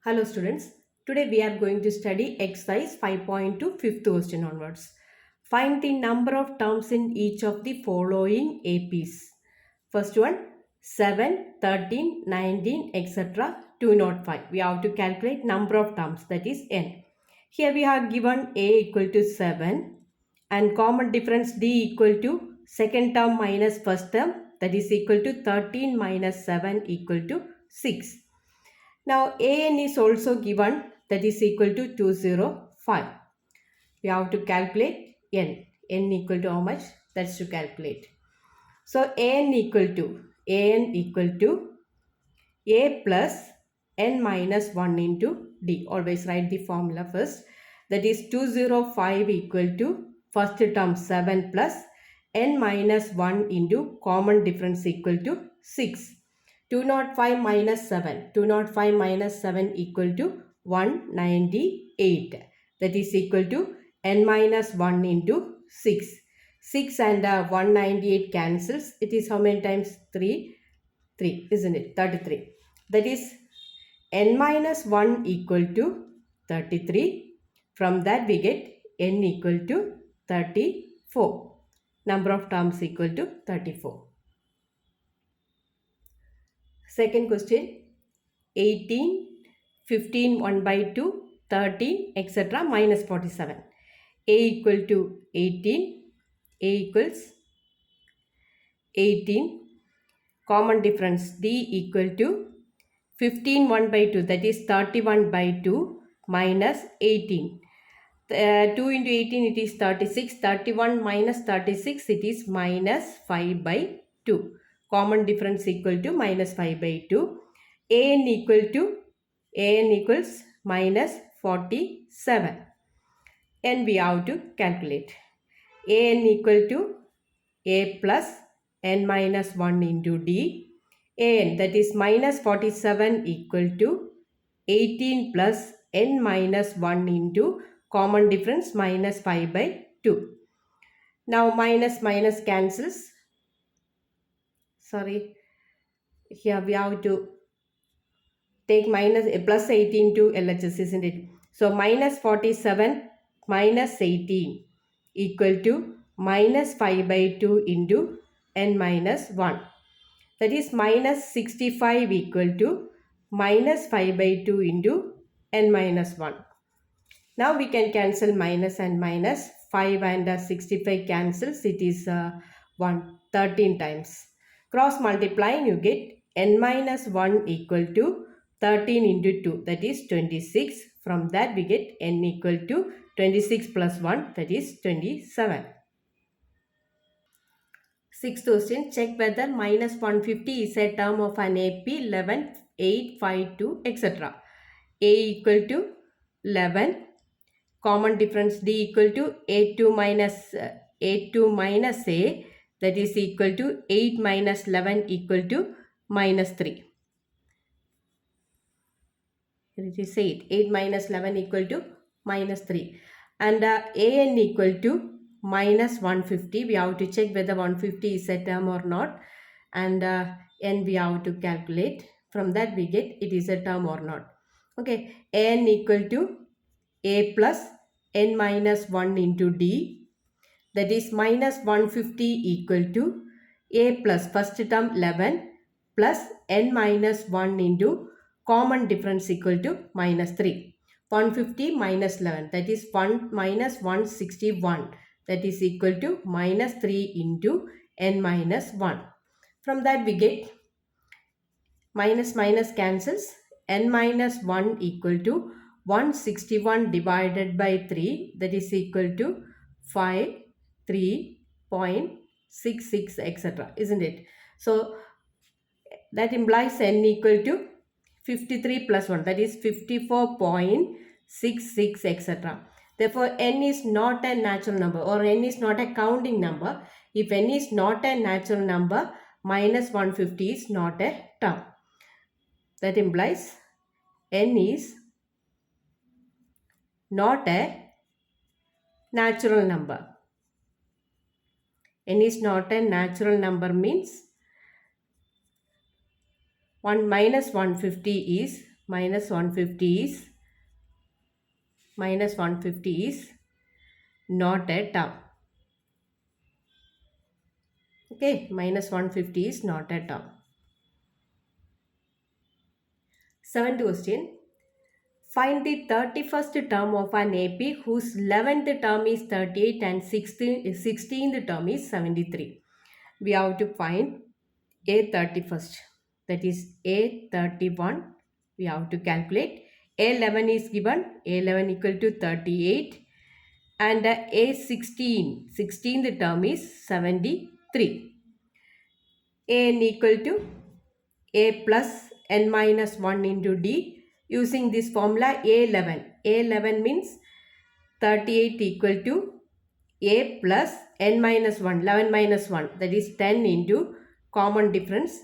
Hello students, today we are going to study exercise 5.2 fifth question onwards. Find the number of terms in each of the following APs. First one 7, 13, 19 etc. 205. We have to calculate number of terms, that is n. Here we have given a equal to 7 and common difference d equal to second term minus first term, that is equal to 13 minus 7 equal to 6. Now an is also given, that is equal to 205. We have to calculate n. N equal to how much? That's to calculate. So an equal to a plus n minus 1 into d. Always write the formula first. That is 205 equal to first term 7 plus n minus 1 into common difference equal to 6. 205 minus 7. 205 minus 7 equal to 198. That is equal to n minus 1 into 6. 6 and 198 cancels. It is how many times? 3. 3, isn't it? 33. That is n minus 1 equal to 33. From that we get n equal to 34. Number of terms equal to 34. Second question, 18, 15, 1 by 2, 13, etc. minus 47. A equal to 18, A equals 18. Common difference D equal to 15, 1 by 2, that is 31 by 2 minus 18. 2 into 18 it is 36, 31 minus 36 it is minus 5 by 2. Common difference equal to minus 5 by 2. An equals minus 47. And we have to calculate. An equal to a plus n minus 1 into d. An, that is minus 47 equal to 18 plus n minus 1 into common difference minus 5 by 2. Now minus minus cancels. Sorry, here we have to take minus plus 18 to LHS, isn't it? So minus 47 minus 18 equal to minus 5 by 2 into n minus 1. That is minus 65 equal to minus 5 by 2 into n minus 1. Now we can cancel minus and minus. 5 and 65 cancels. It is 13 times. Cross multiplying, you get n minus 1 equal to 13 into 2, that is 26. From that we get n equal to 26 plus 1, that is 27. Sixth question, check whether minus 150 is a term of an AP 11, 8, 5, 2, etc. A equal to 11. Common difference D equal to A2 minus A, that is equal to 8 minus 11 equal to minus 3. Here it is 8. 8 minus 11 equal to minus 3. And AN equal to minus 150. We have to check whether 150 is a term or not. And N we have to calculate. From that we get it is a term or not. Okay. N equal to A plus n minus 1 into d, that is minus 150 equal to a plus first term 11 plus n minus 1 into common difference equal to minus 3. 150 minus 11, that is 1 minus 161, that is equal to minus 3 into n minus 1. From that we get minus minus cancels, n minus 1 equal to 161 divided by 3, that is equal to 5, 3.66 etc. Isn't it? So that implies n equal to 53 plus 1, that is 54.66 etc. Therefore n is not a natural number or n is not a counting number. If n is not a natural number, minus 150 is not a term. That implies n is not a natural number. N is not a natural number means 1 minus 150 is minus 150 is not a term. Okay, minus 150 is not a term. Seventh question. Find the 31st term of an AP whose 11th term is 38 and 16th term is 73. We have to find A31st. That is A31. We have to calculate. A11 is given. A11 equal to 38. And A16. 16th term is 73. An equal to A plus n minus 1 into D. Using this formula A11. A11 means 38 equal to A plus n minus 1. 11 minus 1. That is 10 into common difference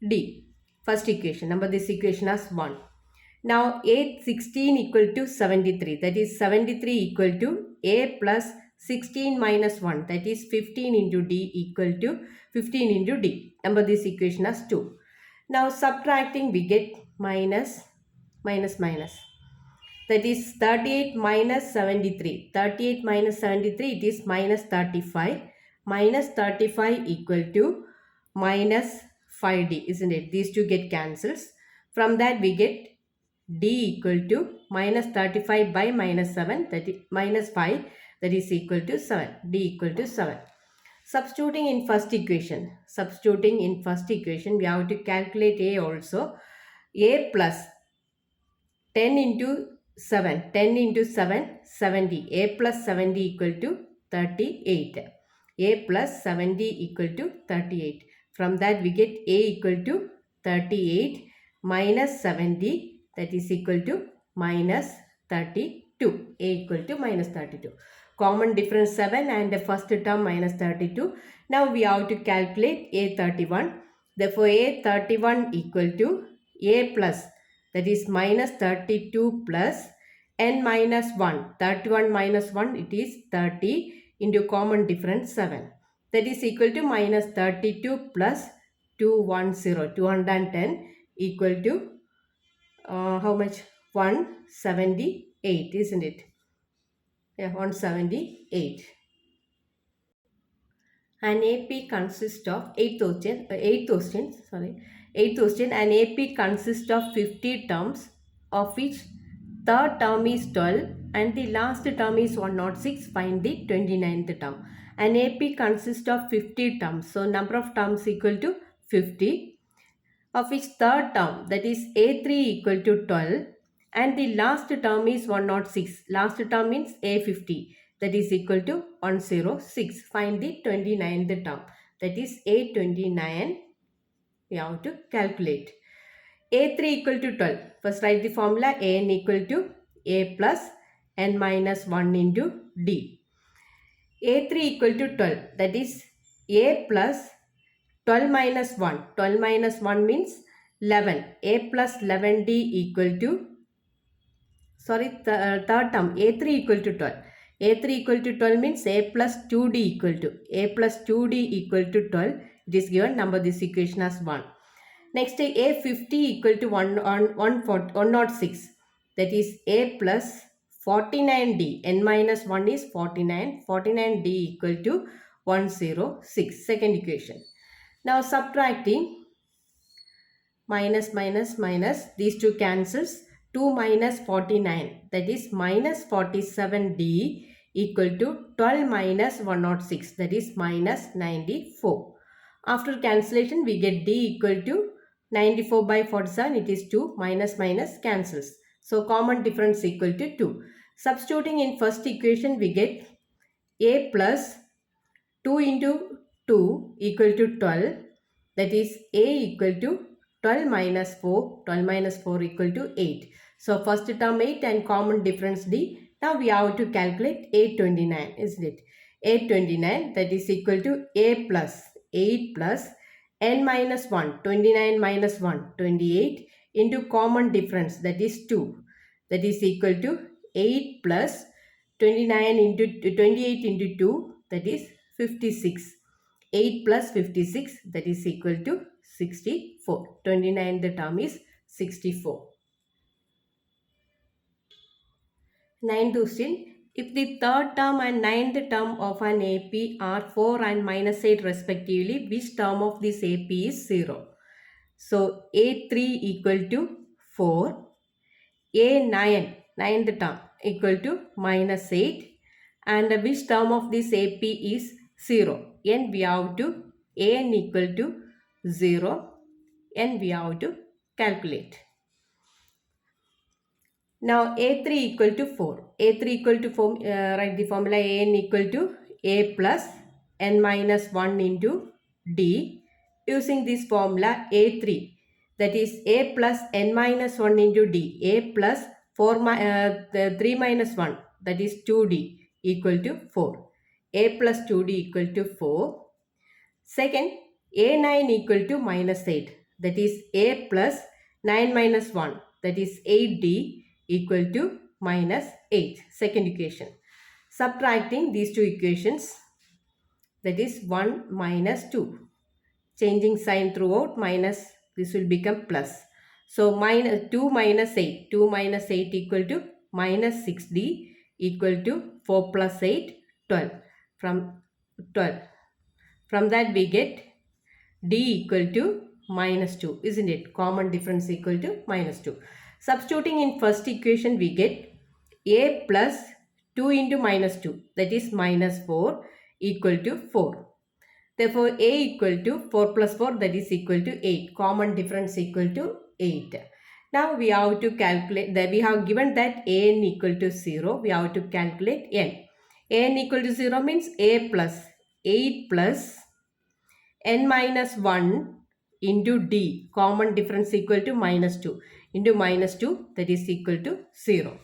D. First equation. Number this equation as 1. Now A16 equal to 73. That is 73 equal to A plus 16 minus 1. That is 15 into D equal to 15 into D. Number this equation as 2. Now subtracting we get minus. That is 38 minus 73. 38 minus 73 it is minus 35. Minus 35 equal to minus 5D, isn't it? These two get cancels. From that we get D equal to minus 35 by minus 7, that is minus 5, that is equal to 7. D equal to 7. Substituting in first equation, we have to calculate A also. A plus 10 into 7, 70. A plus 70 equal to 38. A plus 70 equal to 38. From that we get A equal to 38 minus 70, that is equal to minus 32. A equal to minus 32. Common difference 7 and the first term minus 32. Now we have to calculate A31. Therefore A31 equal to A plus, that is minus 32 plus n minus 1. 31 minus 1 it is 30 into common difference 7. That is equal to minus 32 plus 210 equal to how much? 178, isn't it? Yeah, 178. An AP consists of 8th question. An AP consists of 50 terms, of which third term is 12 and the last term is 106. Find the 29th term. An AP consists of 50 terms. So number of terms equal to 50, of which third term, that is A3 equal to 12 and the last term is 106. Last term means A50, that is equal to 106. Find the 29th term, that is A29. We have to calculate. A3 equal to 12. First write the formula. An equal to A plus n minus 1 into D. A3 equal to 12, that is A plus 12 minus 1. 12 minus 1 means 11. A plus 11D equal to, third term, A3 equal to 12. A3 equal to 12 means A plus 2D equal to. A plus 2D equal to 12. It is given. Number this equation as 1. Next, A50 equal to 106. That is A plus 49D. N minus 1 is 49. 49D equal to 106. Second equation. Now subtracting minus. These two cancels. 2 minus 49. That is minus 47D equal to 12 minus 106. That is minus 94. After cancellation we get D equal to 94 by 47. It is 2. Minus cancels. So common difference equal to 2. Substituting in first equation we get A plus 2 into 2 equal to 12. That is A equal to 12 minus 4. 12 minus 4 equal to 8. So first term 8 and common difference D. Now we have to calculate A29, isn't it? A29, that is equal to A plus 8 plus n minus 1. 29 minus 1. 28 into common difference, that is 2. That is equal to 8 plus 29 into 28 into 2, that is 56. 8 plus 56, that is equal to 64. 29 the term is 64. Ninth question. If the third term and ninth term of an AP are 4 and minus 8 respectively, which term of this AP is 0? So A3 equal to 4, A9, ninth term equal to minus 8, and which term of this AP is 0? N we have to An equal to 0, N we have to calculate. Now A3 equal to 4. A3 equal to 4, write the formula An equal to A plus N minus 1 into D. Using this formula A3, that is A plus N minus 1 into D. A plus 3 minus 1, that is 2D equal to 4. A plus 2D equal to 4. Second, A9 equal to minus 8, that is A plus 9 minus 1, that is 8D equal to minus 8. Second equation. Subtracting these two equations, that is 1 minus 2. Changing sign throughout, minus, this will become plus. So minus 2 minus 8. 2 minus 8 equal to minus 6D equal to 4 plus 8, 12. From 12. From that we get D equal to minus 2, isn't it? Common difference equal to minus 2. Substituting in first equation we get A plus 2 into minus 2, that is minus 4 equal to 4. Therefore A equal to 4 plus 4, that is equal to 8. Common difference equal to 8. Now we have to calculate that we have given that An equal to 0. We have to calculate N. An equal to 0 means A plus 8 plus N minus 1 into D, common difference equal to minus 2, into minus 2, that is equal to 0.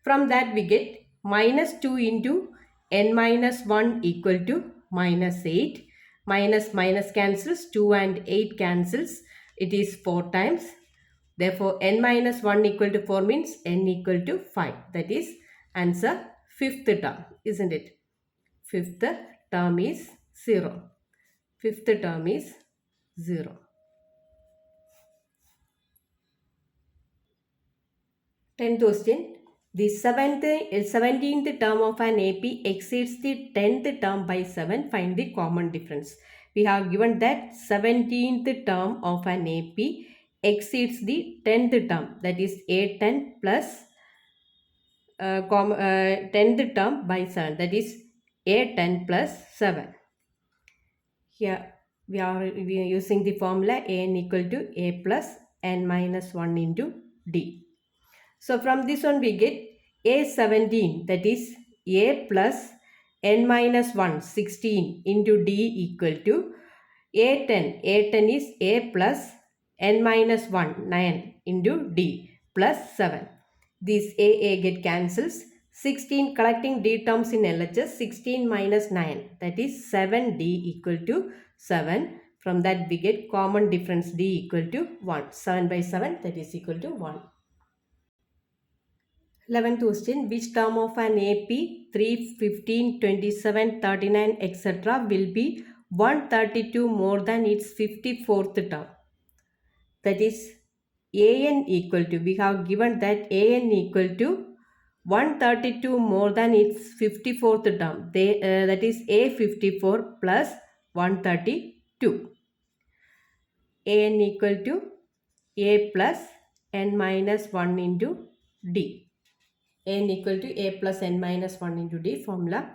From that we get minus 2 into N minus 1 equal to minus 8. Minus minus cancels, 2 and 8 cancels, it is 4 times. Therefore N minus 1 equal to 4 means N equal to 5. That is answer fifth term, isn't it? Fifth term is 0. Fifth term is 0. 10th question. The 17th term of an AP exceeds the 10th term by 7. Find the common difference. We have given that 17th term of an AP exceeds the 10th term, that is A10 plus 10th term by 7, that is A10 plus 7. Here we are using the formula An equal to A plus N minus 1 into D. So from this one we get A17, that is A plus N minus 1, 16 into D equal to A10. A10 is A plus N minus 1, 9 into D plus 7. These A get cancels. 16 collecting D terms in LHS, 16 minus 9, that is 7D equal to 7. From that we get common difference D equal to 1. 7 by 7, that is equal to 1. 11th question. Which term of an AP 3, 15, 27, 39, etc. will be 132 more than its 54th term? That is An equal to, we have given that An equal to 132 more than its 54th term. That is A54 plus 132. An equal to A plus N minus 1 into D. N equal to A plus N minus 1 into D formula.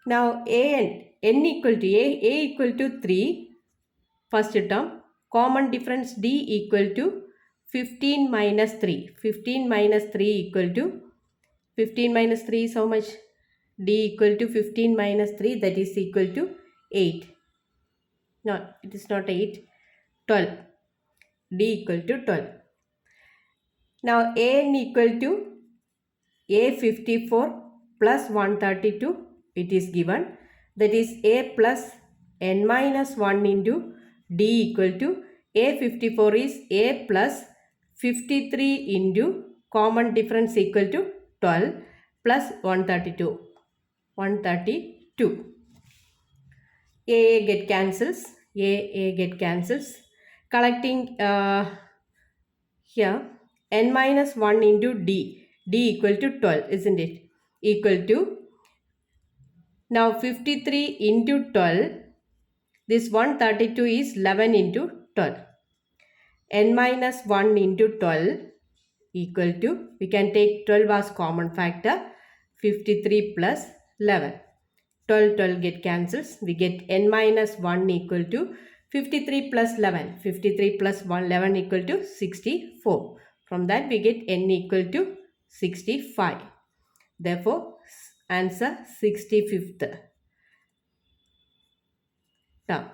Now N equal to A equal to 3, first term. Common difference D equal to 15 minus 3. 15 minus 3 equal to, 15 minus 3 is how much? D equal to 15 minus 3, that is equal to 8. No, it is not 8. 12. D equal to 12. Now An equal to A54 plus 132, it is given, that is A plus N minus 1 into D equal to A54 is A plus 53 into common difference equal to 12 plus 132. 132. A get cancels. A get cancels. Collecting Here n minus 1 into d equal to 12, isn't it? Equal to, now 53 into 12, this 132 is 11 into 12. N minus 1 into 12 equal to, we can take 12 as common factor, 53 plus 11. 12 get cancels. We get n minus 1 equal to 53 plus 11. 53 plus 11 equal to 64. From that we get n equal to 65. Therefore, answer 65th term.